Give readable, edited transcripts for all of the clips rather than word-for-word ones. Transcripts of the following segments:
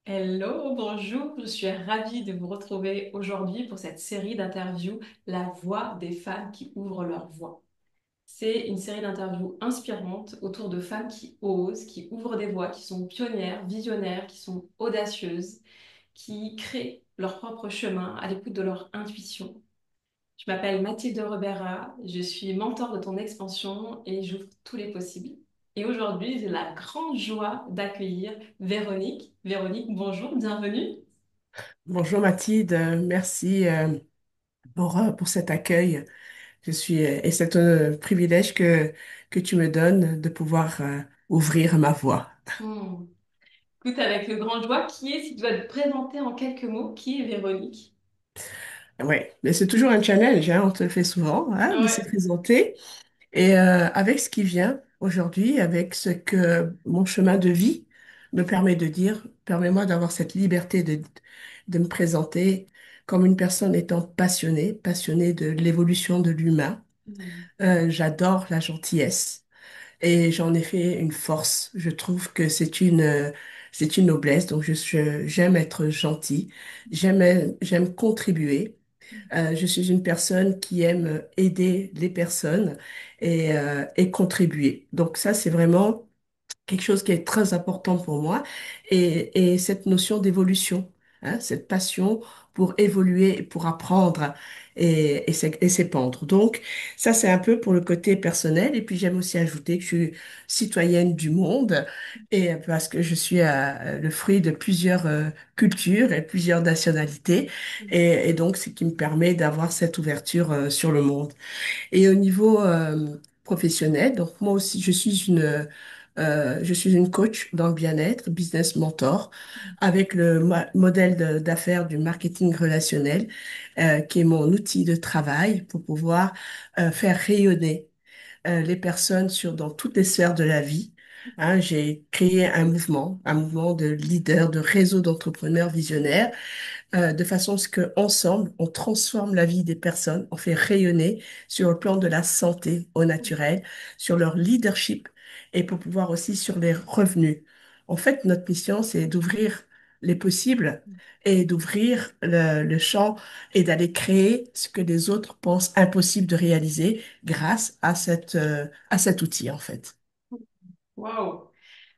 Hello, bonjour, je suis ravie de vous retrouver aujourd'hui pour cette série d'interviews, La voix des femmes qui ouvrent leur voix. C'est une série d'interviews inspirantes autour de femmes qui osent, qui ouvrent des voix, qui sont pionnières, visionnaires, qui sont audacieuses, qui créent leur propre chemin à l'écoute de leur intuition. Je m'appelle Mathilde Rebera, je suis mentor de ton expansion et j'ouvre tous les possibles. Et aujourd'hui, j'ai la grande joie d'accueillir Véronique. Véronique, bonjour, bienvenue. Bonjour Mathilde, merci pour cet accueil. Et c'est un privilège que tu me donnes de pouvoir ouvrir ma voix. Hmm. Écoute, avec le grand joie, si tu dois te présenter en quelques mots, qui est Véronique? Oui, mais c'est toujours un challenge, hein, on te le fait souvent, hein, de se Ouais. présenter. Et avec ce qui vient aujourd'hui, avec ce que mon chemin de vie me permet de dire, permets-moi d'avoir cette liberté de me présenter comme une personne étant passionnée de l'évolution de l'humain. Hmm. J'adore la gentillesse. Et j'en ai fait une force. Je trouve que c'est une noblesse. Donc, j'aime être gentille. J'aime contribuer. Je suis une personne qui aime aider les personnes et contribuer. Donc, ça, c'est vraiment quelque chose qui est très important pour moi et cette notion d'évolution, hein, cette passion pour évoluer, pour apprendre et s'épandre. Donc, ça, c'est un peu pour le côté personnel. Et puis, j'aime aussi ajouter que je suis citoyenne du monde et parce que je suis le fruit de plusieurs cultures et plusieurs nationalités et donc, ce qui me permet d'avoir cette ouverture sur le monde. Et au niveau professionnel, donc moi aussi, je suis une coach dans le bien-être, business mentor, avec le modèle d'affaires du marketing relationnel, qui est mon outil de travail pour pouvoir faire rayonner les personnes dans toutes les sphères de la vie. Hein, j'ai créé un mouvement de leaders, de réseaux d'entrepreneurs visionnaires de façon à ce qu'ensemble, on transforme la vie des personnes, on fait rayonner sur le plan de la santé au naturel, sur leur leadership et pour pouvoir aussi sur les revenus. En fait, notre mission, c'est d'ouvrir les possibles et d'ouvrir le champ et d'aller créer ce que les autres pensent impossible de réaliser grâce à cet outil, en fait. Waouh!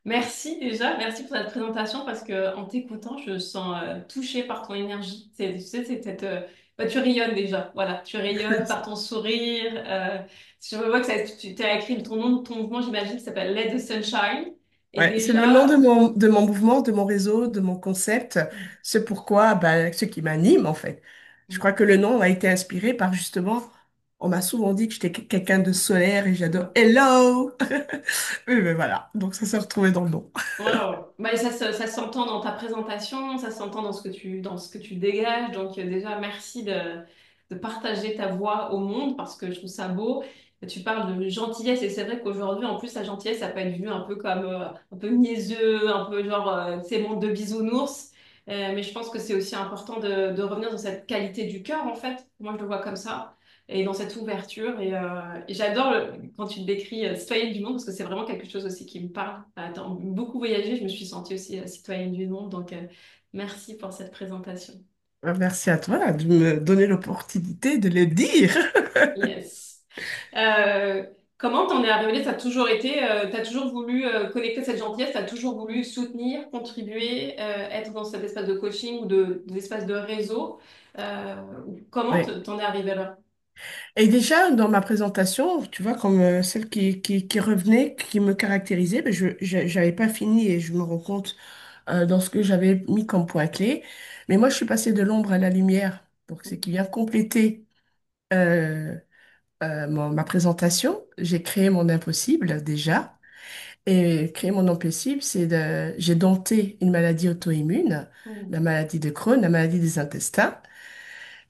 Merci déjà, merci pour cette présentation parce que en t'écoutant, je sens touchée par ton énergie. Tu sais, c'est cette, bah, tu rayonnes déjà, voilà, tu rayonnes par ton sourire. Je vois que tu as écrit ton nom de ton mouvement, j'imagine, qui s'appelle Let the Sunshine. Et Ouais, c'est le nom déjà, de mon mouvement, de mon réseau, de mon concept. C'est pourquoi, ben, ce qui m'anime, en fait. Je crois que le nom a été inspiré par justement, on m'a souvent dit que j'étais quelqu'un de solaire et j'adore Hello! Oui, mais voilà. Donc, ça s'est retrouvé dans le nom. wow. Bah, ça s'entend dans ta présentation, ça s'entend dans ce que tu dégages. Donc déjà, merci de partager ta voix au monde parce que je trouve ça beau. Tu parles de gentillesse et c'est vrai qu'aujourd'hui, en plus, la gentillesse, ça peut être vu un peu comme un peu niaiseux, un peu genre, c'est monde de bisounours. Mais je pense que c'est aussi important de revenir dans cette qualité du cœur, en fait. Moi, je le vois comme ça. Et dans cette ouverture. Et j'adore quand tu te décris citoyenne du monde, parce que c'est vraiment quelque chose aussi qui me parle. T'as beaucoup voyagé, je me suis sentie aussi citoyenne du monde. Donc, merci pour cette présentation. Merci à toi de me donner l'opportunité de le dire. Yes. Euh, Comment t'en es arrivé là? T'as toujours été, t'as toujours voulu connecter cette gentillesse, t'as toujours voulu soutenir, contribuer, être dans cet espace de coaching ou d'espace de réseau. Euh, Comment Oui. t'en es arrivé là? Et déjà, dans ma présentation, tu vois, comme celle qui revenait, qui me caractérisait, ben j'avais pas fini et je me rends compte dans ce que j'avais mis comme point clé. Mais moi, je suis passée de l'ombre à la lumière. Donc, c'est qui vient compléter euh, ma présentation. J'ai créé mon impossible déjà. Et créer mon impossible, j'ai dompté une maladie auto-immune, la maladie de Crohn, la maladie des intestins.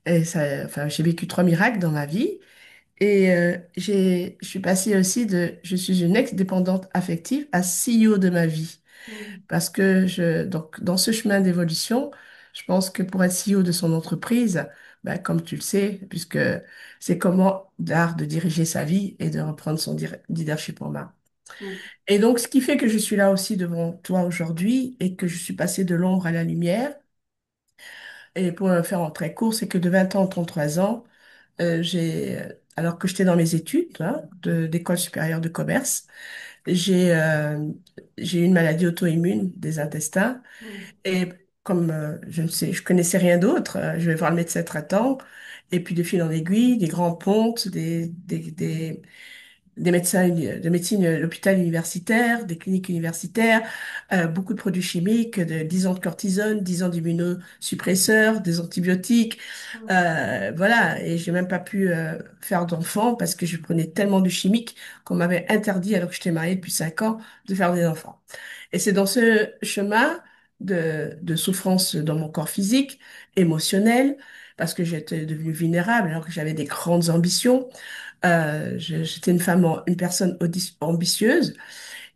Et ça, enfin, j'ai vécu trois miracles dans ma vie. Et je suis passée aussi je suis une ex-dépendante affective à CEO de ma vie. Mm. Parce que donc, dans ce chemin d'évolution, je pense que pour être CEO de son entreprise, ben, comme tu le sais, puisque c'est comment l'art de diriger sa vie et de reprendre son leadership en main. Mm. Et donc, ce qui fait que je suis là aussi devant toi aujourd'hui et que je suis passée de l'ombre à la lumière, et pour le faire en très court, c'est que de 20 ans à 33 ans, alors que j'étais dans mes études hein, d'école supérieure de commerce, j'ai j'ai eu une maladie auto-immune des intestins. Mm. Et comme je connaissais rien d'autre, je vais voir le médecin traitant. Et puis de fil en aiguille, des grands pontes, des médecins de médecine, l'hôpital universitaire, des cliniques universitaires, beaucoup de produits chimiques, 10 ans de cortisone, 10 ans d'immunosuppresseurs, des antibiotiques. Mm. Voilà, et j'ai même pas pu faire d'enfants parce que je prenais tellement de chimiques qu'on m'avait interdit, alors que j'étais mariée depuis 5 ans, de faire des enfants. Et c'est dans ce chemin de souffrance dans mon corps physique, émotionnel, parce que j'étais devenue vulnérable alors que j'avais des grandes ambitions. J'étais une femme, une personne ambitieuse.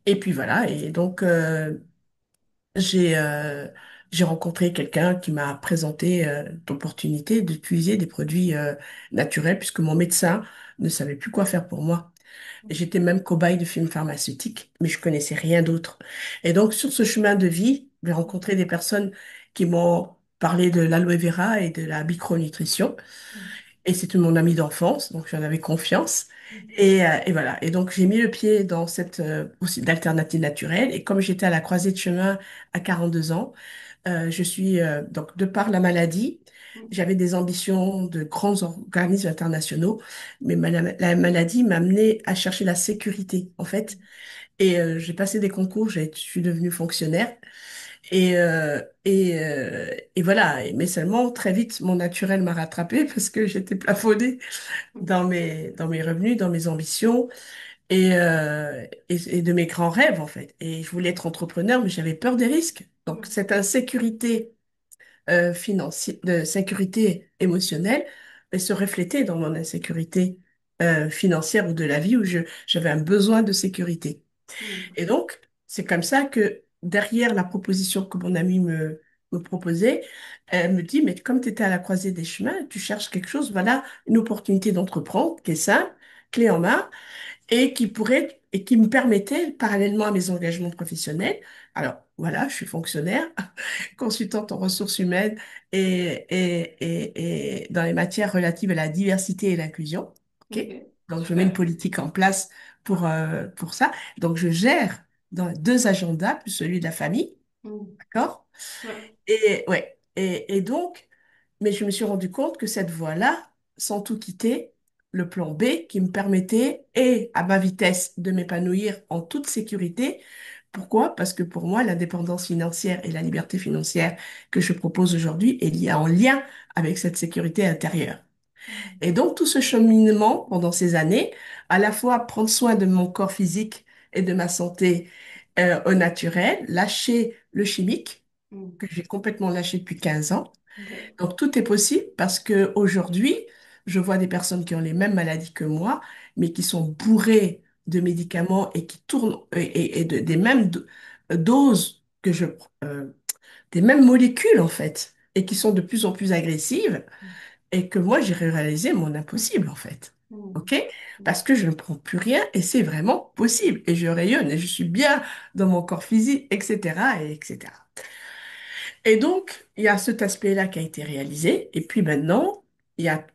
Et puis voilà, et donc j'ai j'ai rencontré quelqu'un qui m'a présenté l'opportunité d'utiliser des produits naturels puisque mon médecin ne savait plus quoi faire pour moi. Et j'étais même cobaye de films pharmaceutiques, mais je connaissais rien d'autre. Et donc sur ce chemin de vie, j'ai rencontré des personnes qui m'ont parlé de l'aloe vera et de la micronutrition. Et c'était mon ami d'enfance, donc j'en avais confiance. Et voilà. Et donc j'ai mis le pied dans cette aussi d'alternative naturelle. Et comme j'étais à la croisée de chemin à 42 ans, je suis donc de par la maladie, Mm. j'avais des ambitions de grands organismes internationaux, mais la maladie m'a amené à chercher la sécurité en fait. Et j'ai passé des concours, je suis devenue fonctionnaire. Et voilà. Mais seulement, très vite, mon naturel m'a rattrapée parce que j'étais plafonnée Mm. dans mes revenus, dans mes ambitions et de mes grands rêves, en fait. Et je voulais être entrepreneur, mais j'avais peur des risques. Donc, Mm. cette insécurité financière, de sécurité émotionnelle, elle se reflétait dans mon insécurité financière ou de la vie où j'avais un besoin de sécurité. Mm. Et donc, c'est comme ça que derrière la proposition que mon ami me proposait, elle me dit, mais comme tu étais à la croisée des chemins, tu cherches quelque chose, voilà, une opportunité d'entreprendre qui est simple, clé en main, et qui me permettait, parallèlement à mes engagements professionnels, alors voilà, je suis fonctionnaire, consultante en ressources humaines et dans les matières relatives à la diversité et l'inclusion. OK? Ok, Donc, je mets une super. politique en place pour ça. Donc, je gère dans deux agendas, plus celui de la famille. Mm. D'accord? Ouais. Et, ouais. Et donc, mais je me suis rendu compte que cette voie-là, sans tout quitter, le plan B qui me permettait, et à ma vitesse, de m'épanouir en toute sécurité. Pourquoi? Parce que pour moi, l'indépendance financière et la liberté financière que je propose aujourd'hui est liée en lien avec cette sécurité intérieure. Mm. Et donc, tout ce cheminement pendant ces années, à la fois prendre soin de mon corps physique et de ma santé au naturel, lâcher le chimique, Mm. que j'ai complètement lâché depuis 15 ans. Ok. Donc, tout est possible parce que aujourd'hui, je vois des personnes qui ont les mêmes maladies que moi, mais qui sont bourrées de médicaments et qui tournent des mêmes doses que des mêmes molécules en fait, et qui sont de plus en plus agressives et que moi, j'ai réalisé mon impossible, en fait. Mm. OK? Parce que je ne prends plus rien et c'est vraiment possible. Et je rayonne et je suis bien dans mon corps physique, etc., etc. Et donc, il y a cet aspect-là qui a été réalisé. Et puis maintenant, il y a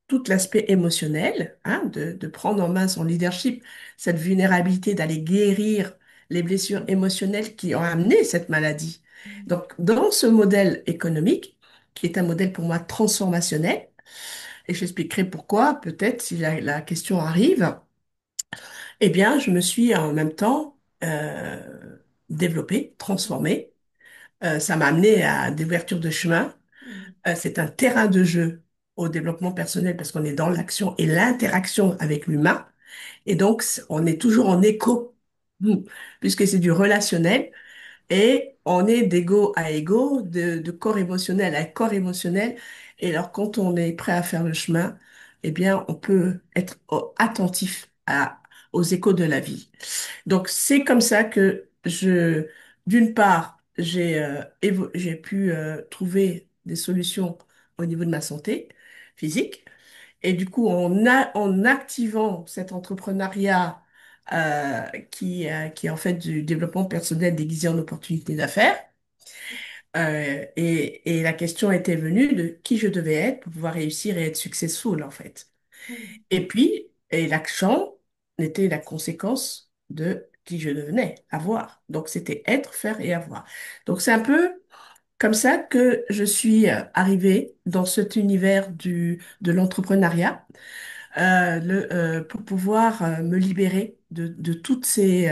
tout l'aspect émotionnel, hein, de prendre en main son leadership, cette vulnérabilité d'aller guérir les blessures émotionnelles qui ont amené cette maladie. Mm. Donc, dans ce modèle économique, qui est un modèle pour moi transformationnel, et j'expliquerai pourquoi, peut-être, si la question arrive. Eh bien, je me suis en même temps développée, transformée. Ça m'a amené à des ouvertures de chemin. Mm. C'est un terrain de jeu au développement personnel parce qu'on est dans l'action et l'interaction avec l'humain. Et donc, on est toujours en écho, puisque c'est du relationnel. Et on est d'ego à ego, de corps émotionnel à corps émotionnel. Et alors, quand on est prêt à faire le chemin, eh bien, on peut être attentif aux échos de la vie. Donc, c'est comme ça que d'une part, j'ai pu trouver des solutions au niveau de ma santé physique. Et du coup, en activant cet entrepreneuriat qui est en fait du développement personnel déguisé en opportunité d'affaires. Et la question était venue de qui je devais être pour pouvoir réussir et être successful, en fait. Et puis, et l'action était la conséquence de qui je devenais, avoir. Donc, c'était être, faire et avoir. Donc, c'est un peu comme ça que je suis arrivée dans cet univers de l'entrepreneuriat, pour pouvoir me libérer de toutes ces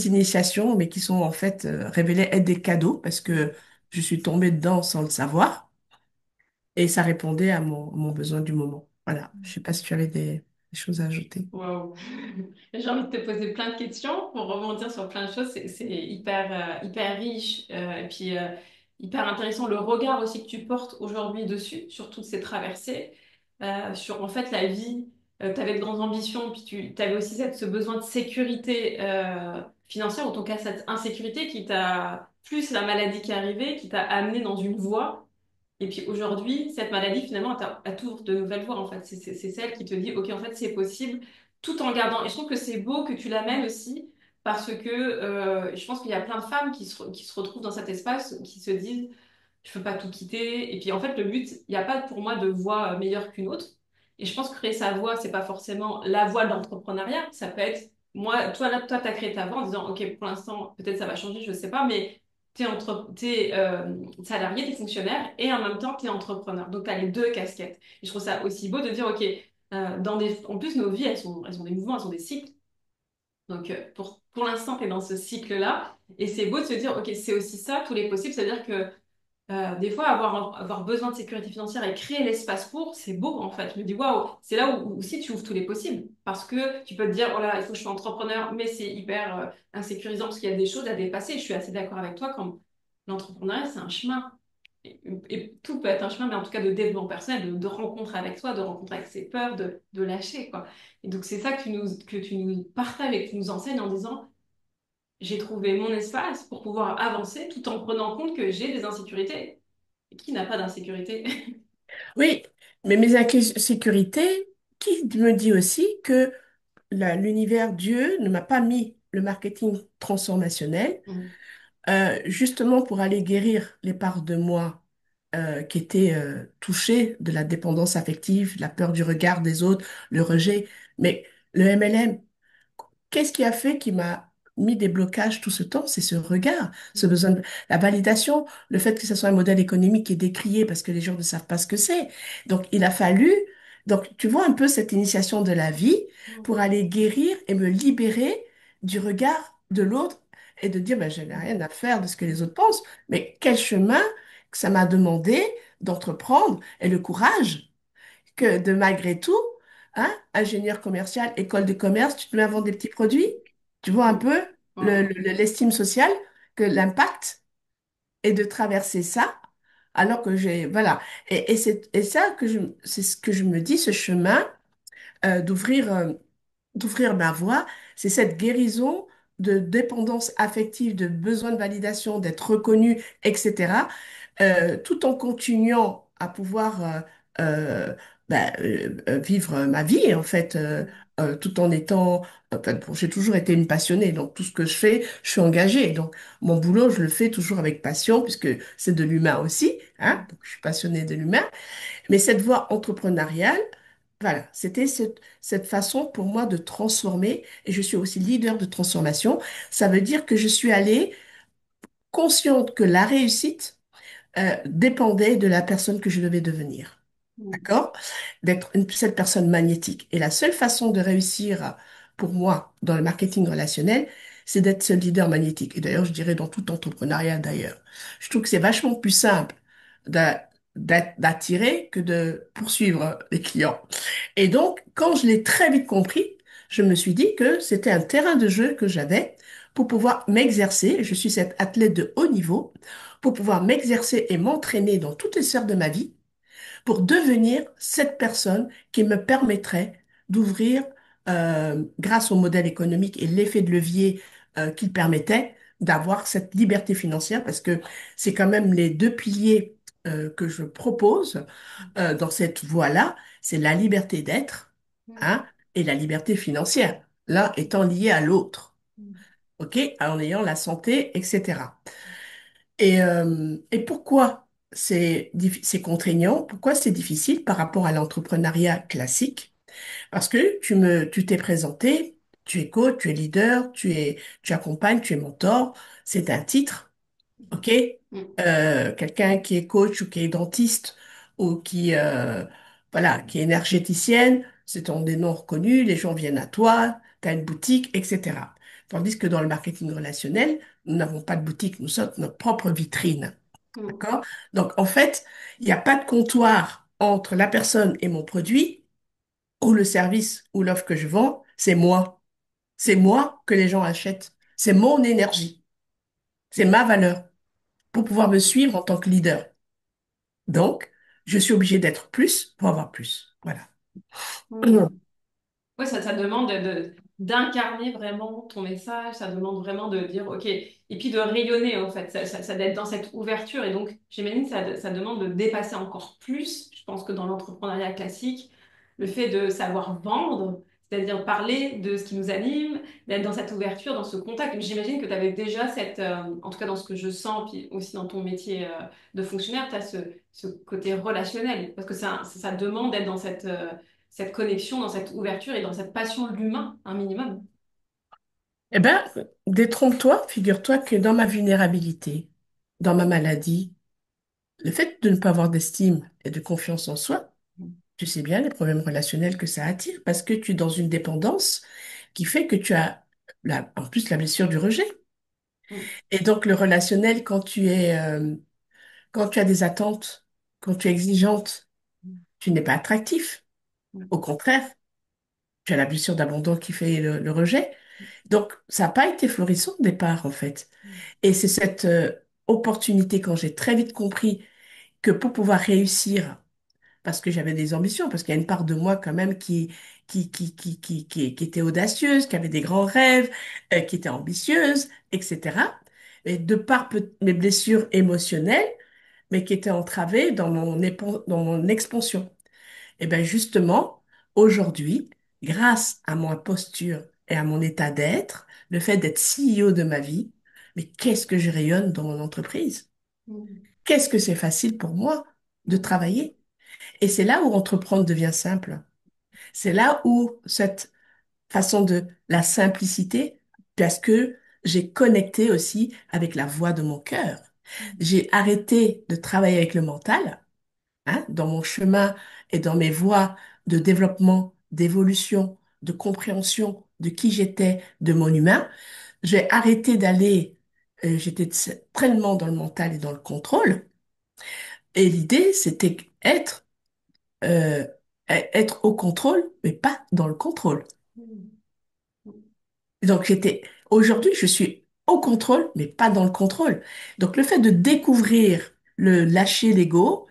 initiations, mais qui sont en fait révélées être des cadeaux parce que je suis tombée dedans sans le savoir et ça répondait à mon besoin du moment. Voilà. Je sais pas si tu avais des choses à ajouter. Wow. J'ai envie de te poser plein de questions pour rebondir sur plein de choses. C'est hyper, hyper riche et puis hyper intéressant le regard aussi que tu portes aujourd'hui dessus, sur toutes ces traversées, sur en fait la vie. Tu avais de grandes ambitions, puis tu avais aussi ce besoin de sécurité financière, ou en tout cas cette insécurité qui t'a, plus la maladie qui est arrivée, qui t'a amené dans une voie. Et puis aujourd'hui, cette maladie, finalement, elle t'ouvre de nouvelles voies, en fait. C'est celle qui te dit, OK, en fait, c'est possible, tout en gardant. Et je trouve que c'est beau que tu l'amènes aussi, parce que je pense qu'il y a plein de femmes qui se retrouvent dans cet espace, qui se disent, je peux pas tout quitter. Et puis, en fait, le but, il n'y a pas pour moi de voie meilleure qu'une autre. Et je pense que créer sa voie, c'est pas forcément la voie de l'entrepreneuriat. Ça peut être, moi, toi, là, toi, tu as créé ta voie en disant, OK, pour l'instant, peut-être ça va changer, je sais pas, mais t'es salarié, t'es fonctionnaire et en même temps t'es entrepreneur. Donc t'as les deux casquettes. Et je trouve ça aussi beau de dire, OK, en plus nos vies, elles ont des mouvements, elles ont des cycles. Donc pour l'instant t'es dans ce cycle-là. Et c'est beau de se dire, OK, c'est aussi ça, tous les possibles. C'est-à-dire que des fois, avoir besoin de sécurité financière et créer l'espace pour, c'est beau en fait. Je me dis, waouh, c'est là où aussi tu ouvres tous les possibles. Parce que tu peux te dire, oh là, il faut que je sois entrepreneur, mais c'est hyper insécurisant parce qu'il y a des choses à dépasser. Je suis assez d'accord avec toi quand l'entrepreneuriat, c'est un chemin. Et tout peut être un chemin, mais en tout cas de développement personnel, de rencontre avec soi, de rencontre avec ses peurs, de lâcher, quoi. Et donc, c'est ça que tu nous partages et que tu nous enseignes en disant, j'ai trouvé mon espace pour pouvoir avancer tout en prenant en compte que j'ai des insécurités. Et qui n'a pas d'insécurité? Oui, mais mes insécurités, qui me dit aussi que l'univers Dieu ne m'a pas mis le marketing transformationnel Mm, justement pour aller guérir les parts de moi qui étaient touchées de la dépendance affective, la peur du regard des autres, le rejet. Mais le MLM, qu'est-ce qui a fait qui m'a mis des blocages tout ce temps? C'est ce regard, ce mm, besoin de la validation, le fait que ce soit un modèle économique qui est décrié parce que les gens ne savent pas ce que c'est. Donc, il a fallu, donc, tu vois un peu cette initiation de la vie pour mm, aller guérir et me libérer du regard de l'autre et de dire, ben, je n'ai rien à faire de ce que les autres pensent, mais quel chemin que ça m'a demandé d'entreprendre et le courage que de malgré tout, hein, ingénieur commercial, école de commerce, tu te mets à vendre des petits produits. Tu vois un mm. peu Wow. l'estime sociale, que l'impact est de traverser ça, alors que j'ai, voilà. Et ça c'est ce que je me dis, ce chemin d'ouvrir ma voie, c'est cette guérison de dépendance affective, de besoin de validation, d'être reconnu, etc., tout en continuant à pouvoir vivre ma vie, en fait, tout en étant... bon, j'ai toujours été une passionnée, donc tout ce que je fais, je suis engagée. Donc, mon boulot, je le fais toujours avec passion, puisque c'est de l'humain aussi, hein, Mm, donc je suis passionnée de l'humain. Mais cette voie entrepreneuriale, voilà, c'était cette façon pour moi de transformer, et je suis aussi leader de transformation. Ça veut dire que je suis allée consciente que la réussite dépendait de la personne que je devais devenir. mm, D'accord? D'être cette personne magnétique. Et la seule façon de réussir pour moi dans le marketing relationnel, c'est d'être ce leader magnétique. Et d'ailleurs, je dirais dans tout entrepreneuriat d'ailleurs. Je trouve que c'est vachement plus simple d'a- d'attirer que de poursuivre les clients. Et donc, quand je l'ai très vite compris, je me suis dit que c'était un terrain de jeu que j'avais pour pouvoir m'exercer. Je suis cette athlète de haut niveau pour pouvoir m'exercer et m'entraîner dans toutes les sphères de ma vie pour devenir cette personne qui me permettrait d'ouvrir, grâce au modèle économique et l'effet de levier qu'il permettait, d'avoir cette liberté financière, parce que c'est quand même les deux piliers que je propose dans cette voie-là, c'est la liberté d'être, mm. hein, et la liberté financière. l'un étant lié à l'autre, OK? En ayant la santé, etc. Et pourquoi c'est contraignant? Pourquoi c'est difficile par rapport à l'entrepreneuriat classique? Parce que tu t'es présenté, tu es coach, tu es leader, tu accompagnes, tu es mentor, c'est un titre. OK? Mm. Quelqu'un qui est coach ou qui est dentiste ou voilà, qui est énergéticienne, c'est ton des noms reconnus, les gens viennent à toi, tu as une boutique, etc. Tandis que dans le marketing relationnel, nous n'avons pas de boutique, nous sommes notre propre vitrine. Mm. D'accord? Donc, en fait, il n'y a pas de comptoir entre la personne et mon produit ou le service ou l'offre que je vends, c'est moi. C'est Mm. moi que les gens achètent. C'est mon énergie. C'est ma valeur pour pouvoir me suivre en tant que leader. Donc, je suis obligée d'être plus pour avoir plus. Voilà. Mm. Oui, ça demande d'incarner vraiment ton message, ça demande vraiment de dire, OK, et puis de rayonner en fait, ça d'être dans cette ouverture. Et donc, j'imagine que ça demande de dépasser encore plus. Je pense que dans l'entrepreneuriat classique, le fait de savoir vendre, c'est-à-dire parler de ce qui nous anime, d'être dans cette ouverture, dans ce contact. J'imagine que tu avais déjà en tout cas dans ce que je sens, puis aussi dans ton métier de fonctionnaire, tu as ce côté relationnel, parce que ça demande d'être dans cette connexion, dans cette ouverture et dans cette passion de l'humain, un minimum. Eh bien, détrompe-toi, figure-toi que dans ma vulnérabilité, dans ma maladie, le fait de ne pas avoir d'estime et de confiance en soi, tu sais bien les problèmes relationnels que ça attire parce que tu es dans une dépendance qui fait que tu as en plus la blessure du rejet. Mm. Et donc le relationnel, quand tu as des attentes, quand tu es exigeante, tu n'es pas attractif. Mm. Au contraire, tu as la blessure d'abandon qui fait le rejet. Donc ça n'a pas été florissant au départ en fait. Et c'est cette opportunité quand j'ai très vite compris que pour pouvoir réussir parce que j'avais des ambitions, parce qu'il y a une part de moi quand même qui était audacieuse, qui avait des grands rêves, qui était ambitieuse, etc. Et de par mes blessures émotionnelles, mais qui étaient entravées dans mon expansion. Et bien justement, aujourd'hui, grâce à ma posture et à mon état d'être, le fait d'être CEO de ma vie, mais qu'est-ce que je rayonne dans mon entreprise? Mm. Qu'est-ce que c'est facile pour moi de Mm. travailler? Et c'est là où entreprendre devient simple. C'est là où cette façon de la simplicité, parce que j'ai connecté aussi avec la voix de mon cœur. J'ai arrêté de travailler avec le mental, hein, dans mon chemin et dans mes voies de développement, d'évolution, de compréhension de qui j'étais, de mon humain. J'ai arrêté j'étais tellement dans le mental et dans le contrôle. Et l'idée, c'était euh, être au contrôle, mais pas dans le contrôle. Mm. Donc aujourd'hui, je suis au contrôle, mais pas dans le contrôle. Donc le fait de découvrir le lâcher l'ego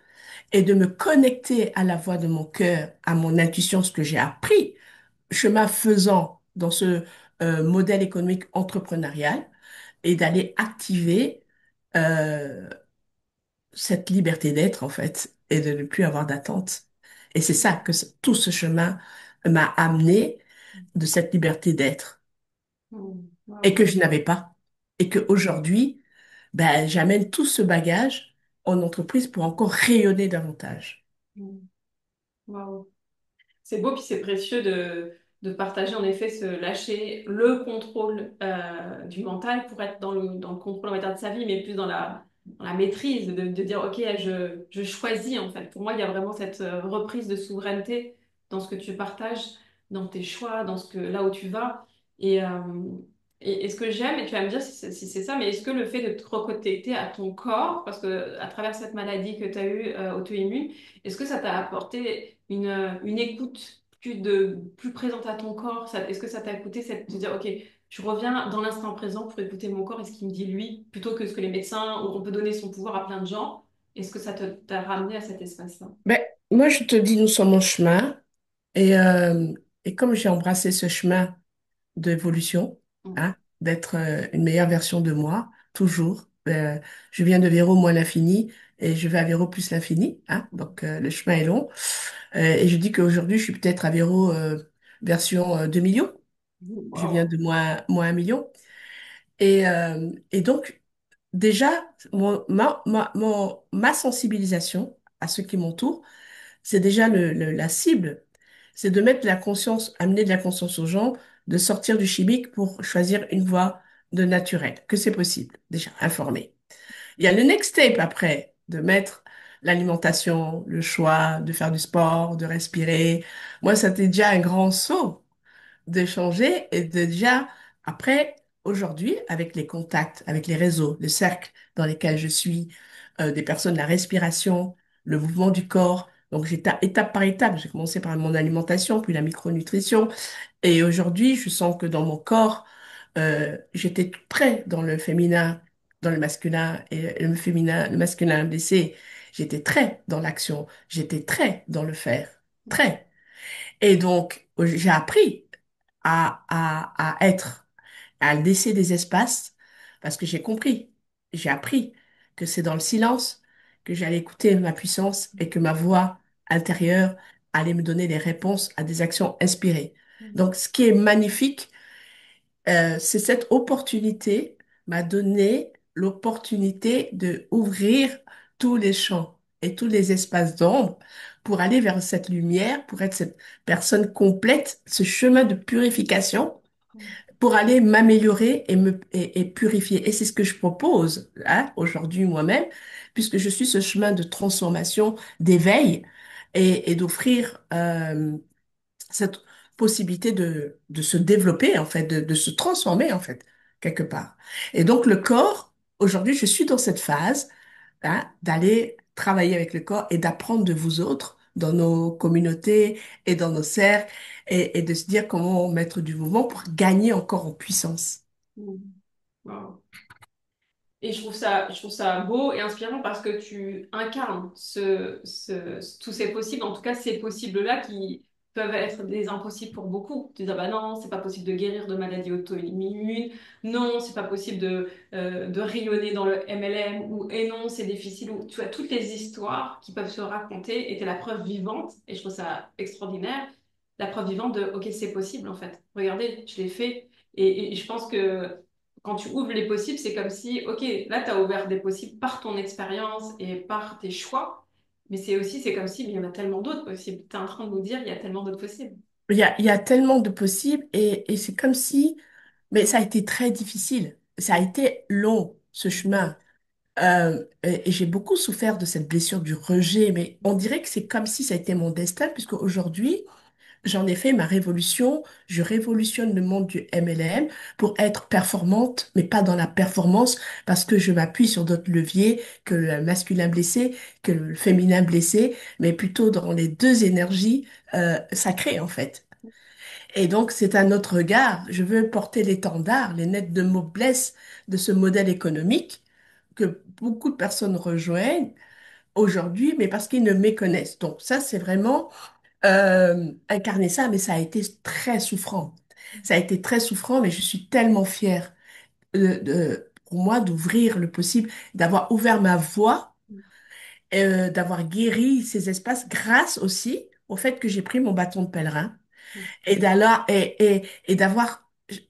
et de me connecter à la voix de mon cœur, à mon intuition, ce que j'ai appris, chemin faisant dans ce modèle économique entrepreneurial, et d'aller activer euh, cette liberté d'être, en fait, et de ne plus avoir d'attente. Et c'est ça que tout ce chemin m'a amené de cette liberté d'être Mm. et que Wow. je n'avais pas. Et que aujourd'hui, ben, j'amène tout ce bagage en entreprise pour encore rayonner davantage. Mm. Wow. C'est beau, puis c'est précieux de partager en effet ce lâcher le contrôle du mental pour être dans le contrôle on va dire, de sa vie, mais plus dans la maîtrise, de dire ok, je choisis en fait. Pour moi, il y a vraiment cette reprise de souveraineté dans ce que tu partages, dans tes choix, là où tu vas. Et, euh, et ce que j'aime, et tu vas me dire si c'est ça, mais est-ce que le fait de te reconnecter à ton corps, parce que à travers cette maladie que tu as eue auto-immune, est-ce que ça t'a apporté une écoute plus présente à ton corps? Est-ce que ça t'a coûté de dire, OK, je reviens dans l'instant présent pour écouter mon corps et ce qu'il me dit lui, plutôt que ce que les médecins, où on peut donner son pouvoir à plein de gens. Est-ce que t'a ramené à cet espace-là? Ben, moi, je te dis, nous sommes en chemin. Et, euh, et comme j'ai embrassé ce chemin d'évolution, Mm. hein, d'être une meilleure version de moi, toujours. Je viens de Véro moins l'infini et je vais à Véro plus l'infini. Hein, donc le chemin est long. Et je dis qu'aujourd'hui, je suis peut-être à Véro version 2 millions. Je viens Wow. de moins 1 million. Et donc, déjà, ma sensibilisation à ceux qui m'entourent, c'est déjà la cible. C'est de mettre de la conscience, amener de la conscience aux gens, de sortir du chimique pour choisir une voie de naturel, que c'est possible, déjà, informer. Il y a le next step après, de mettre l'alimentation, le choix, de faire du sport, de respirer. Moi, ça c'était déjà un grand saut de changer et de déjà, après, aujourd'hui, avec les contacts, avec les réseaux, le cercle dans lesquels je suis, des personnes, la respiration, le mouvement du corps. Donc, étape par étape, j'ai commencé par mon alimentation, puis la micronutrition. Et aujourd'hui, je sens que dans mon corps, j'étais tout près dans le féminin, dans le masculin, et le féminin, le masculin blessé. J'étais très dans l'action, j'étais très dans le faire, très. Et donc, j'ai appris à être, à laisser des espaces parce que j'ai compris, j'ai appris que c'est dans le silence que j'allais écouter ma puissance et que ma voix intérieure allait me donner des réponses à des actions inspirées. Donc, ce qui est magnifique, c'est cette opportunité m'a donné l'opportunité de ouvrir tous les champs et tous les espaces d'ombre pour aller vers cette lumière, pour être cette personne complète, ce chemin de purification pour aller m'améliorer et purifier. Et c'est ce que je propose hein, aujourd'hui moi-même, puisque je suis ce chemin de transformation, d'éveil et d'offrir cette possibilité de se développer, en fait, de se transformer, en fait, quelque part. Et donc, le corps, aujourd'hui, je suis dans cette phase hein, d'aller travailler avec le corps et d'apprendre de vous autres dans nos communautés et dans nos cercles et de se dire comment mettre du mouvement pour gagner encore en puissance. Wow. Et je trouve ça beau et inspirant parce que tu incarnes tous ces possibles, en tout cas ces possibles-là qui peuvent être des impossibles pour beaucoup. Tu dis, ah bah non, c'est pas possible de guérir de maladies auto-immunes, non, c'est pas possible de rayonner dans le MLM, ou et non, c'est difficile. Ou, tu as toutes les histoires qui peuvent se raconter et tu es la preuve vivante, et je trouve ça extraordinaire, la preuve vivante de, ok, c'est possible en fait. Regardez, je l'ai fait. Et je pense que quand tu ouvres les possibles, c'est comme si, ok, là, tu as ouvert des possibles par ton expérience et par tes choix, mais c'est aussi, c'est comme si, mais il y en a tellement d'autres possibles. Tu es en train de nous dire, il y a tellement d'autres possibles. Il y a tellement de possibles et c'est comme si, mais ça a été très difficile. Ça a été long, ce chemin. Et j'ai beaucoup souffert de cette blessure du rejet, mais on dirait que c'est comme si ça a été mon destin, puisque aujourd'hui, j'en ai fait ma révolution. Je révolutionne le monde du MLM pour être performante, mais pas dans la performance, parce que je m'appuie sur d'autres leviers que le masculin blessé, que le féminin blessé, mais plutôt dans les deux énergies sacrées, en fait. Et donc, c'est un autre regard. Je veux porter l'étendard, les lettres de noblesse de ce modèle économique que beaucoup de personnes rejoignent aujourd'hui, mais parce qu'ils ne méconnaissent. Donc, ça, c'est vraiment incarner ça, mais ça a été très souffrant. Ça a été très souffrant, mais je suis tellement fière pour moi d'ouvrir le possible, d'avoir ouvert ma voie, d'avoir guéri ces espaces grâce aussi au fait que j'ai pris mon bâton de pèlerin et d'avoir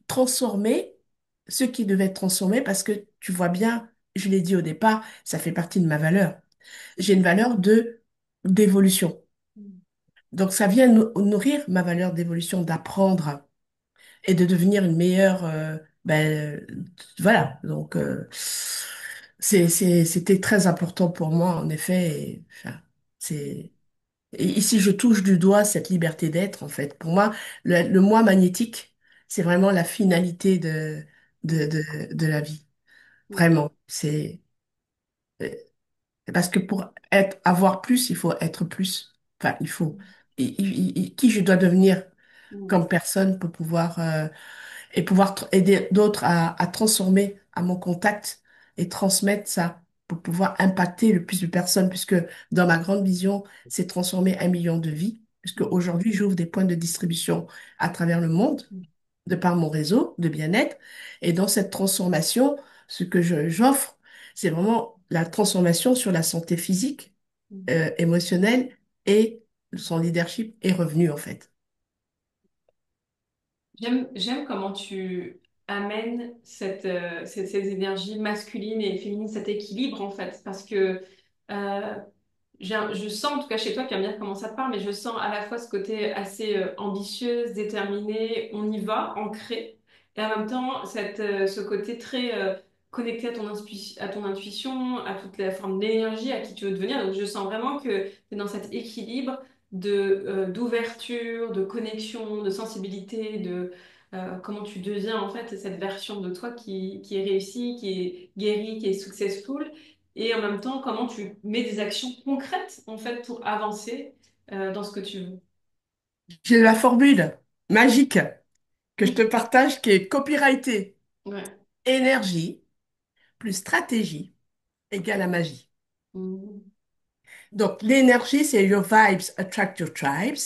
transformé ce qui devait être transformé parce que tu vois bien, je l'ai dit au départ, ça fait partie de ma valeur. J'ai une valeur de d'évolution. Donc, ça vient nourrir ma valeur d'évolution, d'apprendre et de devenir une meilleure. Voilà. Donc, c'était très important pour moi, en effet. Enfin, et ici, je touche du doigt cette liberté d'être, en fait. Pour moi, le moi magnétique, c'est vraiment la finalité de la vie. Vraiment. Euh, Parce que pour avoir plus, il faut être plus. Enfin, il faut. Qui je dois devenir comme personne pour pouvoir et pouvoir aider d'autres à transformer à mon contact et transmettre ça pour pouvoir impacter le plus de personnes, puisque dans ma grande vision, c'est transformer 1 million de vies, puisque aujourd'hui, j'ouvre des points de distribution à travers le monde, de par mon réseau de bien-être. Et dans cette transformation, ce que j'offre, c'est vraiment la transformation sur la santé physique, émotionnelle et son leadership et revenu, en fait. J'aime comment tu amènes ces énergies masculines et féminines, cet équilibre en fait, parce que euh, je sens, en tout cas chez toi, tu vas me dire comment ça te parle, mais je sens à la fois ce côté assez ambitieuse, déterminée, on y va, ancré, et en même temps ce côté très connecté à ton intuition, à toutes les formes d'énergie, à qui tu veux devenir. Donc je sens vraiment que tu es dans cet équilibre d'ouverture, de connexion, de sensibilité, de comment tu deviens en fait cette version de toi qui est réussie, qui est guérie, qui est successful. Et en même temps, comment tu mets des actions concrètes, en fait, pour avancer dans ce que tu veux. J'ai la formule magique que je te Mm. partage qui est copyrightée. Ouais. Énergie plus stratégie égale à magie. Mm. Donc, l'énergie, c'est your vibes attract your tribes.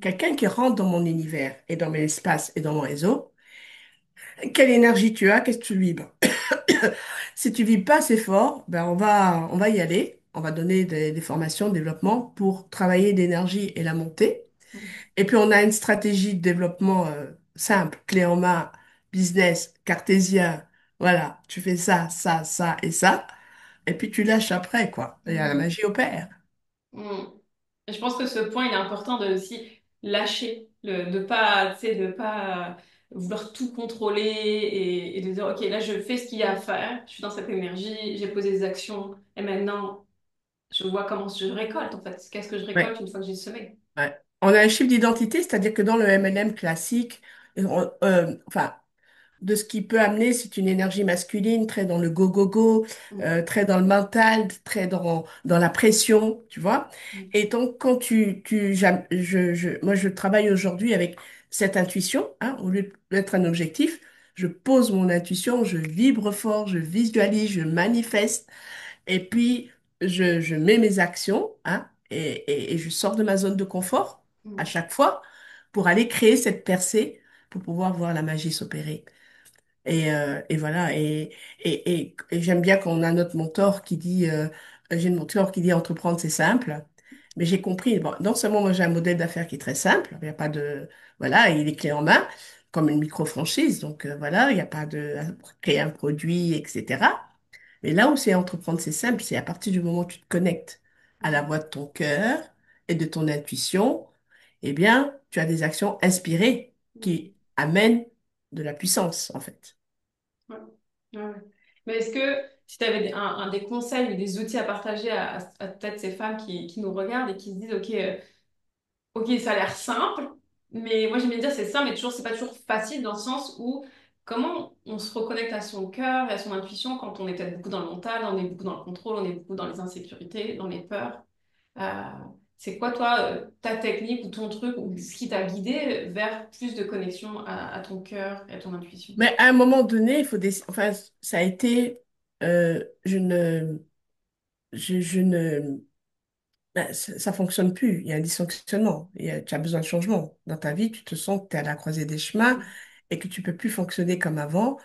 Quelqu'un qui rentre dans mon univers et dans mon espace et dans mon réseau, quelle énergie tu as, qu'est-ce que tu vibres? Si tu vibres pas assez fort, ben on va y aller. On va donner des formations de développement pour travailler l'énergie et la montée. Mm. Et puis, on a une stratégie de développement simple, clé en main, business, cartésien. Voilà, tu fais ça, ça, ça et ça. Et puis, tu lâches après, quoi. Et la Mm. magie opère. Mm. Et je pense que ce point, il est important de aussi lâcher, de pas, tu sais, de pas vouloir tout contrôler et de dire, OK, là, je fais ce qu'il y a à faire, je suis dans cette énergie, j'ai posé des actions, et maintenant, je vois comment je récolte, en fait. Qu'est-ce que je Ouais, récolte une fois que j'ai semé? ouais. On a un chiffre d'identité, c'est-à-dire que dans le MLM classique, enfin, de ce qui peut amener, c'est une énergie masculine, très dans le go-go-go, Mm. très dans le mental, très dans la pression, tu vois. Mm. Et donc, quand moi, je travaille aujourd'hui avec cette intuition, hein, au lieu d'être un objectif, je pose mon intuition, je vibre fort, je visualise, je manifeste, et puis je mets mes actions, hein, et je sors de ma zone de confort à Mm. chaque fois pour aller créer cette percée pour pouvoir voir la magie s'opérer. Et voilà, et j'aime bien qu'on a notre mentor qui dit, j'ai une mentor qui dit entreprendre c'est simple, mais j'ai compris, bon, non seulement moi j'ai un modèle d'affaires qui est très simple, il n'y a pas de, voilà, il est clé en main, comme une micro-franchise, donc voilà, il n'y a pas de à créer un produit, etc. Mais là où c'est entreprendre c'est simple, c'est à partir du moment où tu te connectes à la Mm. voix de ton cœur et de ton intuition, eh bien, tu as des actions inspirées Mm. qui amènent de la puissance, en fait. Ouais. Ouais, ouais. Mais est-ce que si tu avais des conseils ou des outils à partager à peut-être ces femmes qui nous regardent et qui se disent, OK, OK, ça a l'air simple, mais moi j'aime bien dire c'est simple, mais toujours, c'est pas toujours facile dans le sens où comment on se reconnecte à son cœur et à son intuition quand on est peut-être beaucoup dans le mental, on est beaucoup dans le contrôle, on est beaucoup dans les insécurités, dans les peurs. Euh, c'est quoi toi, ta technique ou ton truc ou ce qui t'a guidé vers plus de connexion à ton cœur et à ton intuition? Mais à un moment donné, il faut enfin, ça a été, je ne, je ne, ben, ça fonctionne plus. Il y a un dysfonctionnement. Tu as besoin de changement. Dans ta vie, tu te sens que tu es à la croisée des chemins et que tu peux plus fonctionner comme avant.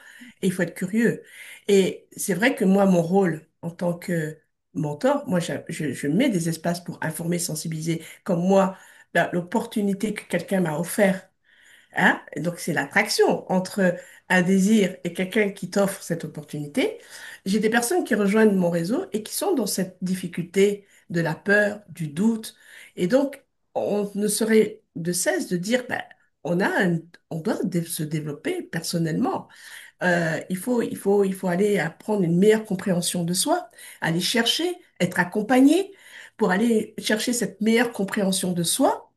Et il faut être curieux. Et c'est vrai que moi, mon rôle en tant que mentor, moi, je mets des espaces pour informer, sensibiliser. Comme moi, ben, l'opportunité que quelqu'un m'a offert. Hein? Et donc, c'est l'attraction entre un désir et quelqu'un qui t'offre cette opportunité. J'ai des personnes qui rejoignent mon réseau et qui sont dans cette difficulté de la peur, du doute. Et donc, on ne serait de cesse de dire, ben, on doit se développer personnellement. Il faut aller apprendre une meilleure compréhension de soi, aller chercher, être accompagné pour aller chercher cette meilleure compréhension de soi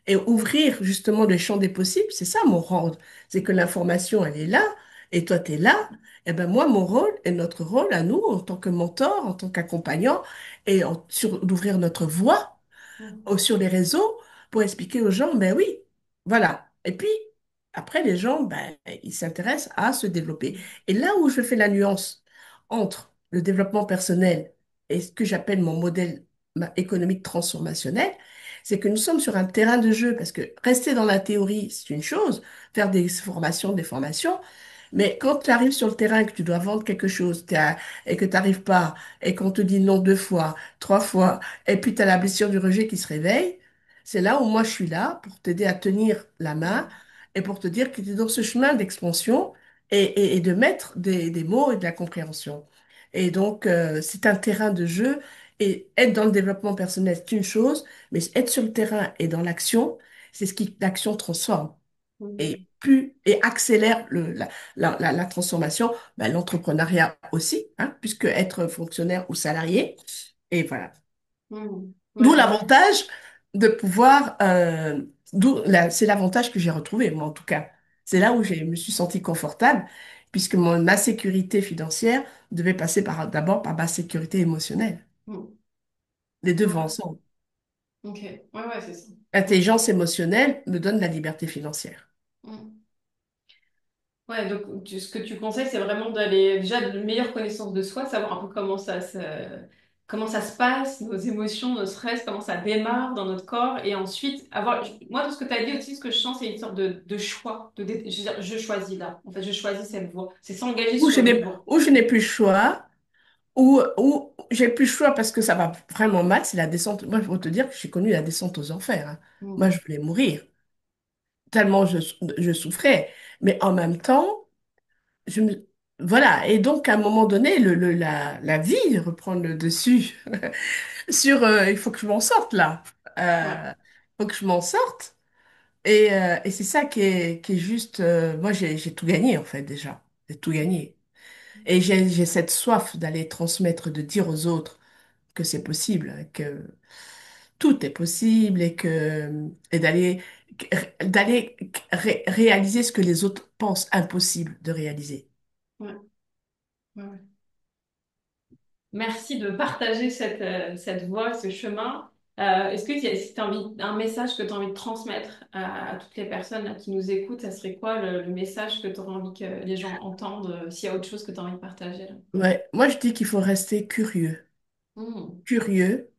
et ouvrir justement le champ des possibles. C'est ça mon rôle. C'est que l'information, elle est là, et toi, tu es là. Et ben moi, mon rôle et notre rôle à nous, en tant que mentor, en tant qu'accompagnant, et d'ouvrir notre voix sur les réseaux pour expliquer aux gens, ben oui, voilà. Et puis, après, les gens, ben, ils s'intéressent à se développer. Et là où je fais la nuance entre le développement personnel et ce que j'appelle mon modèle économique transformationnel, c'est que nous sommes sur un terrain de jeu, parce que rester dans la théorie, c'est une chose, faire des formations, mais quand tu arrives sur le terrain, que tu dois vendre quelque chose, et que tu n'arrives pas, et qu'on te dit non deux fois, trois fois, et puis tu as la blessure du rejet qui se réveille, c'est là où moi je suis là pour t'aider à tenir la main et pour te dire que tu es dans ce chemin d'expansion et de mettre des mots et de la compréhension. Et donc, c'est un terrain de jeu et être dans le développement personnel, c'est une chose, mais être sur le terrain et dans l'action, c'est ce qui l'action transforme et Mhm. plus et accélère la transformation, ben, l'entrepreneuriat aussi, hein, puisque être fonctionnaire ou salarié, et voilà. Mhm. D'où Ouais, l'avantage de pouvoir, c'est l'avantage que j'ai retrouvé, moi en tout cas. C'est là où mhm. je me suis sentie confortable, puisque ma sécurité financière devait passer d'abord par ma sécurité émotionnelle. Mhm. Les deux vont Ouais, ensemble. ok. Ouais, ouais, c'est ça. Ok. L'intelligence émotionnelle me donne la liberté financière. Mhm. Ouais, donc ce que tu conseilles, c'est vraiment d'aller déjà de meilleure connaissance de soi, de savoir un peu comment ça se passe, nos émotions, nos stress, comment ça démarre dans notre corps, et ensuite avoir. Moi, tout ce que tu as dit aussi, ce que je sens, c'est une sorte de choix, je veux dire, je choisis là. En fait, je choisis cette voie. C'est s'engager sur une voie. Où je n'ai plus le choix, où j'ai plus le choix parce que ça va vraiment mal, c'est la descente. Moi, je peux te dire que j'ai connu la descente aux enfers, hein. Moi, Mhm. je voulais mourir, tellement je souffrais. Mais en même temps, je me... Voilà. Et donc, à un moment donné, la vie reprend le dessus sur il faut que je m'en sorte là. Ouais. Il faut que je m'en sorte. Et c'est ça qui est juste. Moi, j'ai tout gagné, en fait, déjà. J'ai tout gagné. Et j'ai cette soif d'aller transmettre, de dire aux autres que c'est possible, que tout est possible et d'aller réaliser ce que les autres pensent impossible de réaliser. Ouais. Ouais, ouais. Merci de partager cette voie, ce chemin. Est-ce que si tu as envie, un message que tu as envie de transmettre à toutes les personnes là, qui nous écoutent, ça serait quoi le message que tu aurais envie que les gens entendent, s'il y a autre chose que tu as envie de partager là? Ouais, moi je dis qu'il faut rester curieux, Mhm. curieux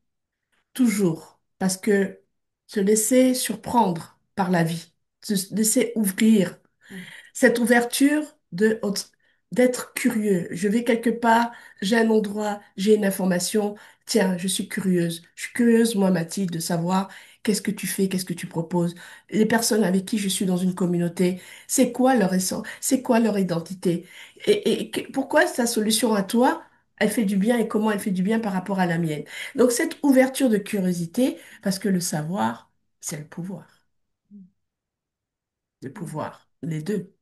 toujours, parce que se laisser surprendre par la vie, se laisser ouvrir cette ouverture d'être curieux. Je vais quelque part, j'ai un endroit, j'ai une information. Tiens, je suis curieuse. Je suis curieuse, moi, Mathilde, de savoir qu'est-ce que tu fais, qu'est-ce que tu proposes. Les personnes avec qui je suis dans une communauté, c'est quoi leur essence, c'est quoi leur identité? Pourquoi ta solution à toi, elle fait du bien et comment elle fait du bien par rapport à la mienne? Donc, cette ouverture de curiosité, parce que le savoir, c'est le pouvoir. Le pouvoir, les deux.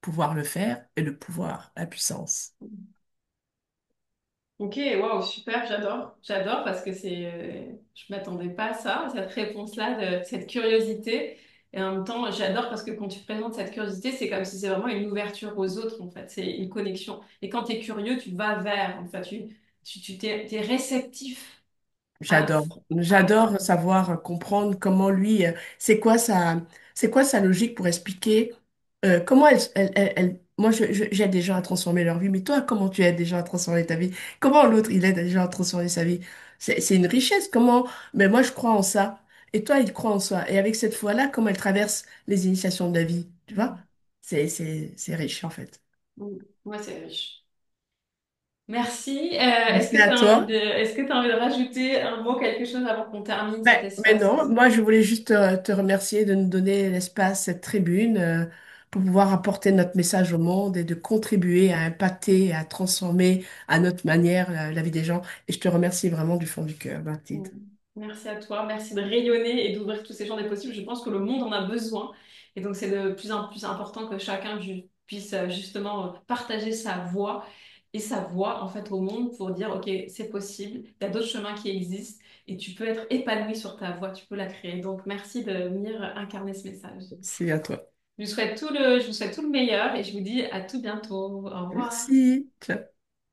Pouvoir le faire et le pouvoir, la puissance. Ok, waouh, super, j'adore parce que je m'attendais pas à ça, à cette réponse-là, cette curiosité. Et en même temps, j'adore parce que quand tu présentes cette curiosité, c'est comme si c'est vraiment une ouverture aux autres, en fait, c'est une connexion. Et quand tu es curieux, tu vas vers, en fait, t'es réceptif à, à, J'adore savoir comprendre comment lui, c'est quoi sa logique pour expliquer comment moi j'aide des gens à transformer leur vie, mais toi, comment tu aides des gens à transformer ta vie? Comment l'autre, il aide des gens à transformer sa vie? C'est une richesse, comment, mais moi je crois en ça, et toi, il croit en ça. Et avec cette foi-là, comment elle traverse les initiations de la vie, tu vois? C'est riche en fait. ouais, c'est riche. Merci. Merci à toi. Est-ce que tu envie de rajouter un mot, quelque chose avant qu'on termine cet Mais espace non, ici? moi je voulais juste te remercier de nous donner l'espace, cette tribune, pour pouvoir apporter notre message au monde et de contribuer à impacter, à transformer à notre manière la vie des gens. Et je te remercie vraiment du fond du cœur, Mm. Mathilde. Merci à toi, merci de rayonner et d'ouvrir tous ces champs des possibles. Je pense que le monde en a besoin et donc c'est de plus en plus important que chacun puisse justement partager sa voix et sa voix en fait au monde pour dire ok, c'est possible, il y a d'autres chemins qui existent et tu peux être épanoui sur ta voix, tu peux la créer. Donc merci de venir incarner ce message. Merci à toi. Je vous souhaite tout le meilleur et je vous dis à tout bientôt. Au revoir. Merci. Ciao.